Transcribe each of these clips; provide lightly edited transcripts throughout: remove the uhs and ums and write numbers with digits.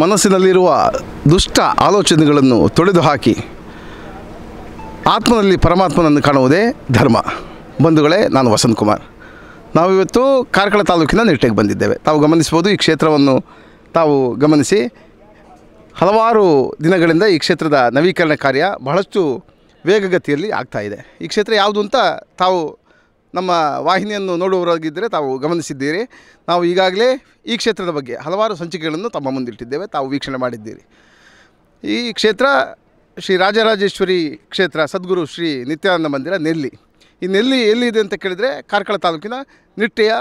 ಮನಸ್ಸಿನಲ್ಲಿರುವ ದುಷ್ಟ ಆಲೋಚನೆಗಳನ್ನು ತೊಡೆದು ಹಾಕಿ ಆತ್ಮನಲ್ಲಿ ಪರಮಾತ್ಮನನ್ನು ಕಾಣುವುದೇ ಧರ್ಮ. ಬಂಧುಗಳೇ, ನಾನು ವಸಂತ್ ಕುಮಾರ್. ನಾವಿವತ್ತು ಕಾರ್ಕಳ ತಾಲೂಕಿನ ನಿಟ್ಟೆಗೆ ಬಂದಿದ್ದೇವೆ. ತಾವು ಗಮನಿಸ್ಬೋದು, ಈ ಕ್ಷೇತ್ರವನ್ನು ತಾವು ಗಮನಿಸಿ. ಹಲವಾರು ದಿನಗಳಿಂದ ಈ ಕ್ಷೇತ್ರದ ನವೀಕರಣ ಕಾರ್ಯ ಬಹಳಷ್ಟು ವೇಗಗತಿಯಲ್ಲಿ ಆಗ್ತಾಯಿದೆ. ಈ ಕ್ಷೇತ್ರ ಯಾವುದು ಅಂತ ತಾವು ನಮ್ಮ ವಾಹಿನಿಯನ್ನು ನೋಡುವವರಾಗಿದ್ದರೆ ತಾವು ಗಮನಿಸಿದ್ದೀರಿ. ನಾವು ಈಗಾಗಲೇ ಈ ಕ್ಷೇತ್ರದ ಬಗ್ಗೆ ಹಲವಾರು ಸಂಚಿಕೆಗಳನ್ನು ತಮ್ಮ ಮುಂದಿಟ್ಟಿದ್ದೇವೆ, ತಾವು ವೀಕ್ಷಣೆ ಮಾಡಿದ್ದೀರಿ. ಈ ಕ್ಷೇತ್ರ ಶ್ರೀ ರಾಜರಾಜೇಶ್ವರಿ ಕ್ಷೇತ್ರ, ಸದ್ಗುರು ಶ್ರೀ ನಿತ್ಯಾನಂದ ಮಂದಿರ, ನೆಲ್ಲಿ. ಈ ನೆಲ್ಲಿ ಎಲ್ಲಿದೆ ಅಂತ ಕೇಳಿದರೆ ಕಾರ್ಕಳ ತಾಲೂಕಿನ ನಿಟ್ಟೆಯ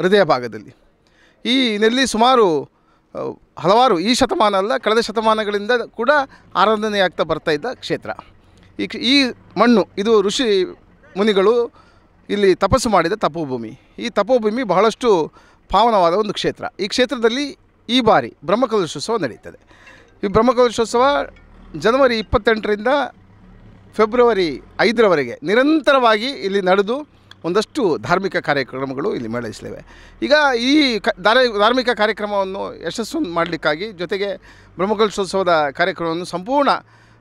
ಹೃದಯ ಭಾಗದಲ್ಲಿ. ಈ ನೆಲ್ಲಿ ಸುಮಾರು ಹಲವಾರು, ಈ ಶತಮಾನ ಅಲ್ಲ ಕಳೆದ ಶತಮಾನಗಳಿಂದ ಕೂಡ ಆರಾಧನೆಯಾಗ್ತಾ ಬರ್ತಾ ಇದ್ದ ಕ್ಷೇತ್ರ. ಈ ಮಣ್ಣು ಇದು ಋಷಿ ಮುನಿಗಳು ಇಲ್ಲಿ ತಪಸ್ಸು ಮಾಡಿದ ತಪೋಭೂಮಿ. ಈ ತಪೋಭೂಮಿ ಬಹಳಷ್ಟು ಪಾವನವಾದ ಒಂದು ಕ್ಷೇತ್ರ. ಈ ಕ್ಷೇತ್ರದಲ್ಲಿ ಈ ಬಾರಿ ಬ್ರಹ್ಮಕಲಶೋತ್ಸವ ನಡೀತದೆ. ಈ ಬ್ರಹ್ಮಕಲಶೋತ್ಸವ ಜನವರಿ 28ರಿಂದ ಫೆಬ್ರವರಿ 5ರವರೆಗೆ ನಿರಂತರವಾಗಿ ಇಲ್ಲಿ ನಡೆದು ಒಂದಷ್ಟು ಧಾರ್ಮಿಕ ಕಾರ್ಯಕ್ರಮಗಳು ಇಲ್ಲಿ ಮೇಳೈಸಲಿವೆ. ಈಗ ಈ ಧಾರ್ಮಿಕ ಕಾರ್ಯಕ್ರಮವನ್ನು ಯಶಸ್ಸನ್ನು ಮಾಡಲಿಕ್ಕಾಗಿ, ಜೊತೆಗೆ ಬ್ರಹ್ಮಕಲಶೋತ್ಸವದ ಕಾರ್ಯಕ್ರಮವನ್ನು ಸಂಪೂರ್ಣ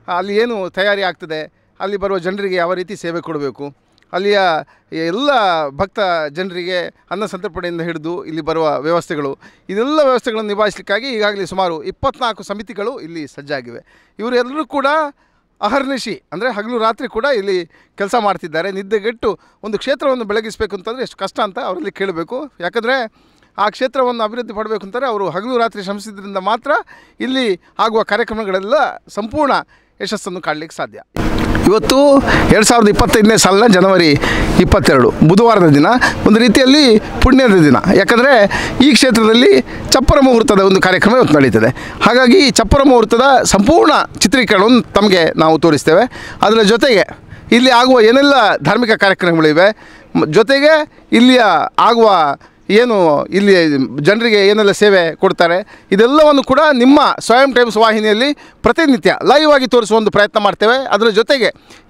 ಅಲ್ಲಿ ಏನು ತಯಾರಿ ಆಗ್ತದೆ, ಅಲ್ಲಿ ಬರುವ ಜನರಿಗೆ ಯಾವ ರೀತಿ ಸೇವೆ ಕೊಡಬೇಕು, ಅಲ್ಲಿಯ ಎಲ್ಲ ಭಕ್ತ ಜನರಿಗೆ ಅನ್ನ ಸಂತರ್ಪಣೆಯಿಂದ ಹಿಡಿದು ಇಲ್ಲಿ ಬರುವ ವ್ಯವಸ್ಥೆಗಳು, ಇದೆಲ್ಲ ವ್ಯವಸ್ಥೆಗಳನ್ನು ನಿಭಾಯಿಸಲಿಕ್ಕಾಗಿ ಈಗಾಗಲೇ ಸುಮಾರು 24 ಸಮಿತಿಗಳು ಇಲ್ಲಿ ಸಜ್ಜಾಗಿವೆ. ಇವರೆಲ್ಲರೂ ಕೂಡ ಅಹರ್ನಿಶಿ ಅಂದರೆ ಹಗಲು ರಾತ್ರಿ ಕೂಡ ಇಲ್ಲಿ ಕೆಲಸ ಮಾಡ್ತಿದ್ದಾರೆ. ನಿದ್ದೆಗೆಟ್ಟು ಒಂದು ಕ್ಷೇತ್ರವನ್ನು ಬೆಳಗಿಸಬೇಕು ಅಂತಂದರೆ ಎಷ್ಟು ಕಷ್ಟ ಅಂತ ಅವರಲ್ಲಿ ಕೇಳಬೇಕು. ಯಾಕಂದರೆ ಆ ಕ್ಷೇತ್ರವನ್ನು ಅಭಿವೃದ್ಧಿ ಪಡಬೇಕು ಅಂತಾರೆ ಅವರು ಹಗಲು ರಾತ್ರಿ ಶ್ರಮಿಸಿದ್ರಿಂದ ಮಾತ್ರ ಇಲ್ಲಿ ಆಗುವ ಕಾರ್ಯಕ್ರಮಗಳೆಲ್ಲ ಸಂಪೂರ್ಣ ಯಶಸ್ಸನ್ನು ಕಾಣಲಿಕ್ಕೆ ಸಾಧ್ಯ. ಇವತ್ತು 2025ನೇ ಸಾಲಿನ ಜನವರಿ 22 ಬುಧವಾರದ ದಿನ, ಒಂದು ರೀತಿಯಲ್ಲಿ ಪುಣ್ಯದ ದಿನ. ಯಾಕಂದರೆ ಈ ಕ್ಷೇತ್ರದಲ್ಲಿ ಚಪ್ಪರ ಮುಹೂರ್ತದ ಒಂದು ಕಾರ್ಯಕ್ರಮ ಇವತ್ತು ನಡೀತದೆ. ಹಾಗಾಗಿ ಈ ಚಪ್ಪರ ಮುಹೂರ್ತದ ಸಂಪೂರ್ಣ ಚಿತ್ರೀಕರಣವನ್ನು ತಮಗೆ ನಾವು ತೋರಿಸ್ತೇವೆ. ಅದರ ಜೊತೆಗೆ ಇಲ್ಲಿ ಆಗುವ ಏನೆಲ್ಲ ಧಾರ್ಮಿಕ ಕಾರ್ಯಕ್ರಮಗಳಿವೆ, ಜೊತೆಗೆ ಇಲ್ಲಿಯ ಆಗುವ ಏನು ಇಲ್ಲಿ ಜನರಿಗೆ ಏನೆಲ್ಲ ಸೇವೆ ಕೊಡ್ತಾರೆ, ಇದೆಲ್ಲವನ್ನು ಕೂಡ ನಿಮ್ಮ ಸ್ವಯಂ ಟೈಮ್ಸ್ ವಾಹಿನಿಯಲ್ಲಿ ಪ್ರತಿನಿತ್ಯ ಲೈವ್ ಆಗಿ ತೋರಿಸುವ ಒಂದು ಪ್ರಯತ್ನ ಮಾಡ್ತೇವೆ. ಅದರ ಜೊತೆಗೆ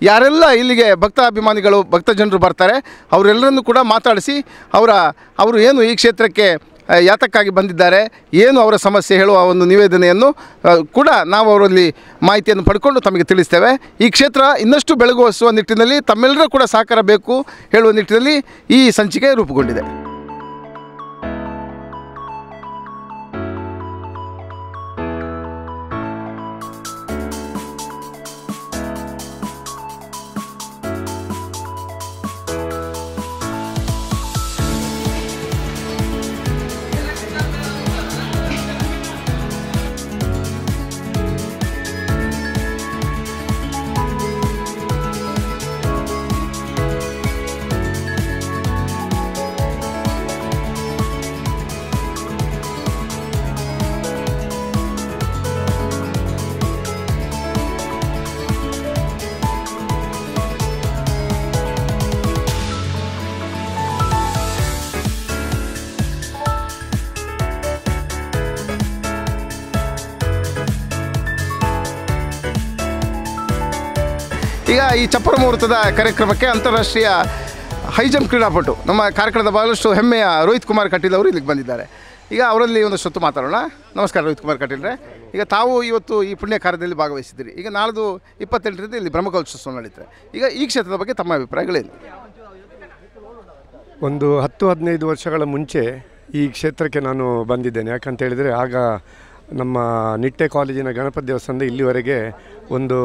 ಯಾರೆಲ್ಲ ಇಲ್ಲಿಗೆ ಭಕ್ತಾಭಿಮಾನಿಗಳು, ಭಕ್ತ ಜನರು ಬರ್ತಾರೆ ಅವರೆಲ್ಲರನ್ನು ಕೂಡ ಮಾತಾಡಿಸಿ ಅವರು ಏನು ಈ ಕ್ಷೇತ್ರಕ್ಕೆ ಯಾತಕ್ಕಾಗಿ ಬಂದಿದ್ದಾರೆ, ಏನು ಅವರ ಸಮಸ್ಯೆ ಹೇಳುವ ಒಂದು ನಿವೇದನೆಯನ್ನು ಕೂಡ ನಾವು ಅವರಲ್ಲಿ ಮಾಹಿತಿಯನ್ನು ಪಡ್ಕೊಂಡು ತಮಗೆ ತಿಳಿಸ್ತೇವೆ. ಈ ಕ್ಷೇತ್ರ ಇನ್ನಷ್ಟು ಬೆಳಗುವ ನಿಟ್ಟಿನಲ್ಲಿ ತಮ್ಮೆಲ್ಲರೂ ಕೂಡ ಸಹಕಾರ ಬೇಕು ಹೇಳುವ ನಿಟ್ಟಿನಲ್ಲಿ ಈ ಸಂಚಿಕೆ ರೂಪುಗೊಂಡಿದೆ. ಈಗ ಈ ಚಪ್ಪರ ಮುಹೂರ್ತದ ಕಾರ್ಯಕ್ರಮಕ್ಕೆ ಅಂತಾರಾಷ್ಟ್ರೀಯ ಹೈ ಜಂಪ್ ಕ್ರೀಡಾಪಟು ನಮ್ಮ ಕಾರ್ಕಳದ ಬಹಳಷ್ಟು ಹೆಮ್ಮೆಯ ರೋಹಿತ್ ಕುಮಾರ್ ಕಟೀಲ್ ಅವರು ಇಲ್ಲಿಗೆ ಬಂದಿದ್ದಾರೆ. ಈಗ ಅವರಲ್ಲಿ ಒಂದಷ್ಟು ಮಾತಾಡೋಣ. ನಮಸ್ಕಾರ ರೋಹಿತ್ ಕುಮಾರ್ ಕಟೀಲ್ರೆ. ಈಗ ತಾವು ಇವತ್ತು ಈ ಪುಣ್ಯ ಕಾರ್ಯದಲ್ಲಿ ಭಾಗವಹಿಸಿದ್ದೀರಿ. ಈಗ ನಾಳ್ದು 28ರಿಂದ ಇಲ್ಲಿ ಬ್ರಹ್ಮಕಲಶೋತ್ಸವ ನಡೀತಾರೆ. ಈಗ ಈ ಕ್ಷೇತ್ರದ ಬಗ್ಗೆ ತಮ್ಮ ಅಭಿಪ್ರಾಯಗಳೇನು? ಒಂದು 10-15 ವರ್ಷಗಳ ಮುಂಚೆ ಈ ಕ್ಷೇತ್ರಕ್ಕೆ ನಾನು ಬಂದಿದ್ದೇನೆ. ಯಾಕಂತ ಹೇಳಿದರೆ ಆಗ ನಮ್ಮ ನಿಟ್ಟೆ ಕಾಲೇಜಿನ ಗಣಪತಿ ದೇವಸ್ಥಾನದ ಇಲ್ಲಿವರೆಗೆ ಒಂದು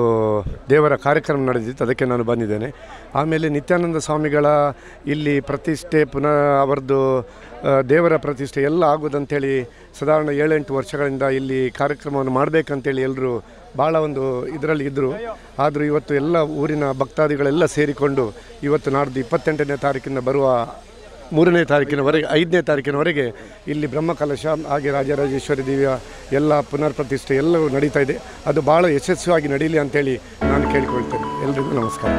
ದೇವರ ಕಾರ್ಯಕ್ರಮ ನಡೆದಿತ್ತು, ಅದಕ್ಕೆ ನಾನು ಬಂದಿದ್ದೇನೆ. ಆಮೇಲೆ ನಿತ್ಯಾನಂದ ಸ್ವಾಮಿಗಳ ಇಲ್ಲಿ ಪ್ರತಿಷ್ಠೆ ಪುನಃ ಅವರದ್ದು ದೇವರ ಪ್ರತಿಷ್ಠೆ ಎಲ್ಲ ಆಗೋದಂಥೇಳಿ ಸಾಧಾರಣ 7-8 ವರ್ಷಗಳಿಂದ ಇಲ್ಲಿ ಕಾರ್ಯಕ್ರಮವನ್ನು ಮಾಡಬೇಕಂತೇಳಿ ಎಲ್ಲರೂ ಭಾಳ ಒಂದು ಇದರಲ್ಲಿ ಇದ್ದರು. ಆದರೂ ಇವತ್ತು ಎಲ್ಲ ಊರಿನ ಭಕ್ತಾದಿಗಳೆಲ್ಲ ಸೇರಿಕೊಂಡು ಇವತ್ತು ನಾಡ್ದು 28ನೇ ತಾರೀಕಿನ ಬರುವ 3ನೇ ತಾರೀಕಿನವರೆಗೆ 5ನೇ ತಾರೀಕಿನವರೆಗೆ ಇಲ್ಲಿ ಬ್ರಹ್ಮಕಲಶ ಹಾಗೆ ರಾಜರಾಜೇಶ್ವರಿ ದೇವಿಯ ಎಲ್ಲ ಪುನರ್ ಪ್ರತಿಷ್ಠೆ ಎಲ್ಲವೂ ನಡೀತಾ ಇದೆ. ಅದು ಭಾಳ ಯಶಸ್ವಿಯಾಗಿ ನಡೀಲಿ ಅಂತೇಳಿ ನಾನು ಕೇಳಿಕೊಳ್ತೇನೆ. ಎಲ್ರಿಗೂ ನಮಸ್ಕಾರ.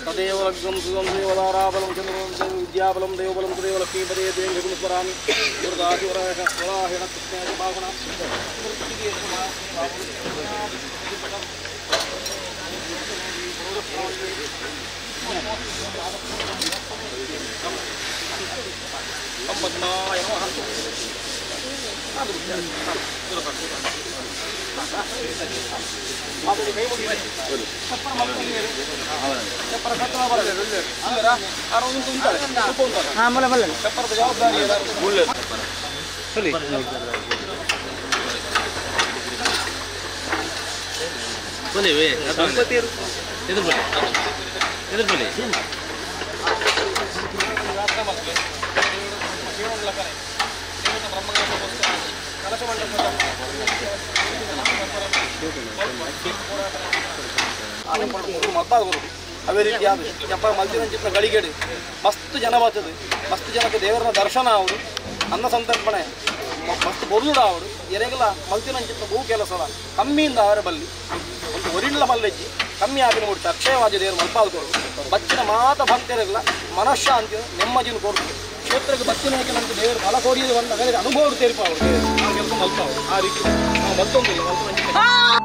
तदेव लग्नं सुगं देवदाराबलं चन्द्रबलं विद्याबलं देवबलं तदेव लक्ष्मीपदे देवस्मरामि वराहेण कृष्णाय भावना पद्माय अवे ರೀತಿ ಯಪ್ಪ ಮಲ್ತಿನ ಗಳಿಗೆಡು ಮಸ್ತ್ ಜನ ಬರ್ತದೆ ಮಸ್ತ್ ಜನಕ್ಕೆ ದೇವರ ದರ್ಶನ ಅವರು ಅನ್ನ ಸಂತರ್ಪಣೆ ಮಸ್ತ್ ಬೊರುಡ ಅವರು ಎರೆಗಲ ಮಲ್ತಿನ ಭೂ ಕೆಲಸದ ಕಮ್ಮಿಯಿಂದ ಅವರ ಬಲ್ಲಿ ಒಂದು ಒರಿಳ್ಳ ಮಲ್ಲೆಜ್ಜಿ ಕಮ್ಮಿ ಆಗಿ ನೋಡಿ ಅಕ್ಷಯವಾದ ದೇವರು ಮಲ್ಪಾಲ್ಕೋರು ಬಚ್ಚಿನ ಮಾತ ಭಕ್ತರಿಲ್ಲ ಮನಃಶಾಂತಿ ನೆಮ್ಮದಿನ ಕೊಡ್ತಾರೆ ಕ್ಷೇತ್ರಕ್ಕೆ ಬಚ್ಚಿನ ಹಾಕಿನಂತ ದೇವರು ಫಲ ಕೋರಿಯದು ಬಂದ ಅನುಭವ ತೇರ್ಪ ಅವರು ಕೆಲಸ ಮಲ್ಪಾವು ಆ ರೀತಿ ನಾವು ಮತ್ತೊಂದಿಲ್ಲ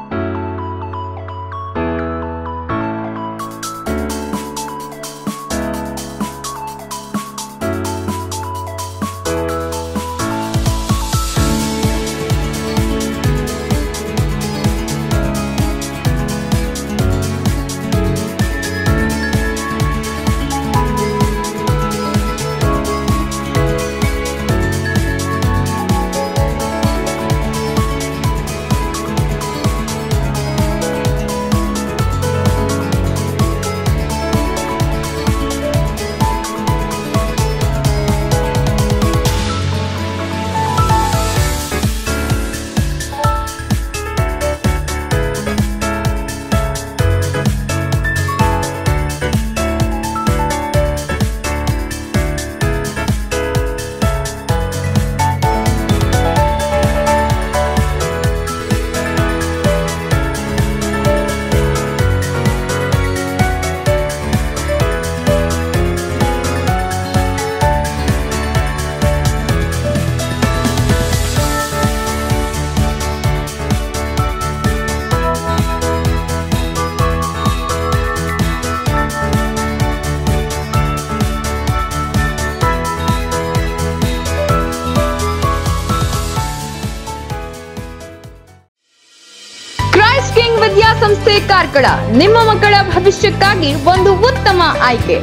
ವಿದ್ಯಾಸಂಸ್ಥೆ ಕಾರ್ಕಳ ನಿಮ್ಮ ಮಕ್ಕಳ ಭವಿಷ್ಯಕ್ಕಾಗಿ ಒಂದು ಉತ್ತಮ ಆಯ್ಕೆ.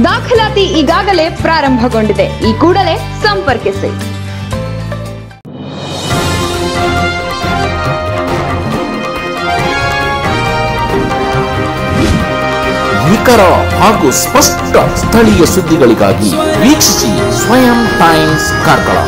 ದಾಖಲಾತಿ ಈಗಾಗಲೇ ಪ್ರಾರಂಭಗೊಂಡಿದೆ. ಈ ಕೂಡಲೇ ಸಂಪರ್ಕಿಸಿ. ನಿಖರ ಹಾಗೂ ಸ್ಪಷ್ಟ ಸ್ಥಳೀಯ ಸುದ್ದಿಗಳಿಗಾಗಿ ವೀಕ್ಷಿಸಿ ಸ್ವಯಂ ಟೈಮ್ಸ್ ಕಾರ್ಕಳ.